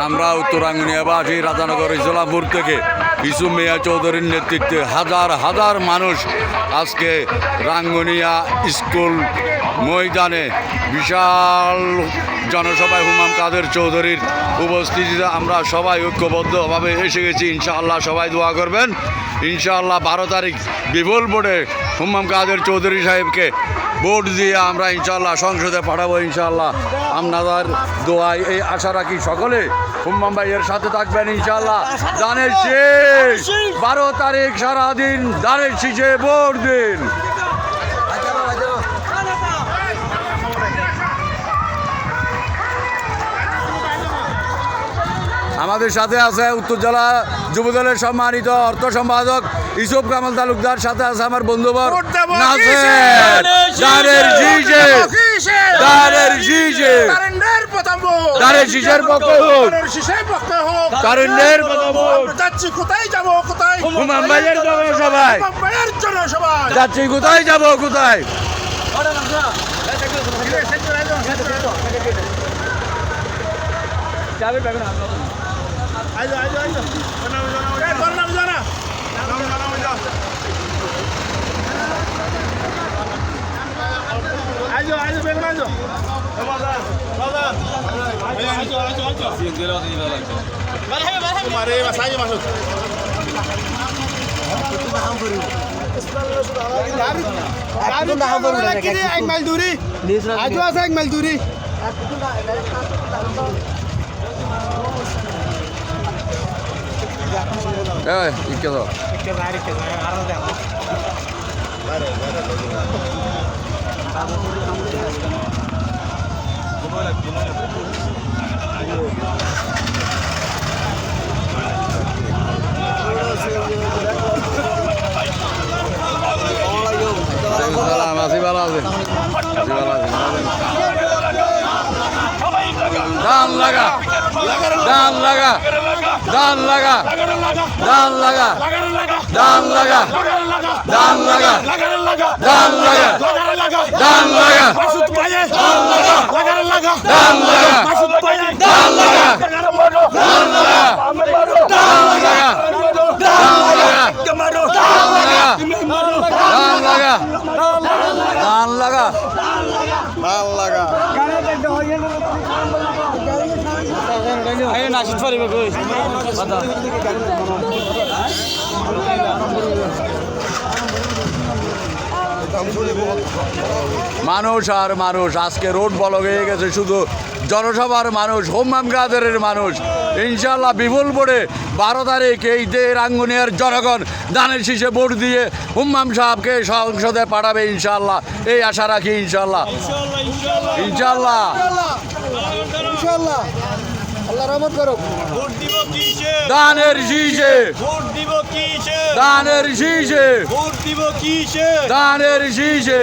আমরা উত্তরাঙ্গুনিয়াবাসী রাজানগর ইসলামপুর থেকে ইসু মিয়া চৌধুরীর নেতৃত্বে হাজার হাজার মানুষ আজকে রাঙ্গুনিয়া স্কুল ময়দানে বিশাল জনসভায় হুমাম কাদের চৌধুরীর উপস্থিতিতে আমরা সবাই ঐক্যবদ্ধভাবে এসে গেছি। ইনশাআল্লাহ সবাই দোয়া করবেন। ইনশাআল্লাহ 12 তারিখ বিপুল ভোটে হুমাম কাদের চৌধুরী সাহেবকে ভোট দিয়ে আমরা ইনশাআল্লাহ সংসদে পাঠাবো। ইনশাআল্লাহ আপনাদের দোয়ায় এই আশা রাখি সকলে হুম্মাম ভাইয়ের সাথে থাকবেন ইনশাআল্লাহ। দানের শেষ 12 তারিখ সারাদিন দানের শীষে ভোট দিন। আমাদের সাথে আছে উত্তর জেলা যুবদলের সম্মানিত অর্থ সম্পাদক ইউসুফ কামাল তালুকদার, সাথে আছে আমার বন্ধুবর নাসের দানের শীষে দানের শীষে দানের শীষের পক্ষে হোক তারুণ্যের যাচ্ছি কোথায় যাব কোথায় হুমাম ভাইয়ের জনসভায় যাচ্ছি কোথায় যাব কোথায় এক মাইল দূরি আজও আছে এক মাইল দূরি দান লাগা দান লাগা দান লাগা দান লাগা দান লাগা দান লাগা দান লাগা দান লাগা দান লাগা মানুষ আর মানুষ আজকে রোড ব্লক হয়ে গেছে, শুধু জনসভার মানুষ, হুম্মাম কাদেরের মানুষ। ইনশাআল্লাহ বিপুল ভোটে 12 তারিখ এই রাঙ্গুনিয়ার জনগণ দানের শীষে ভোট দিয়ে হুম্মাম সাহেবকে সংসদে পাঠাবে ইনশাআল্লাহ, এই আশা রাখি ইনশাআল্লাহ ইনশাআল্লাহ ইনশাআল্লাহ। আল্লাহ রহমত করুক। ভোট দিব কিসে দানের শীষে ভোট দিব কিসে দানের শীষে ভোট দিব কিসে দানের শীষে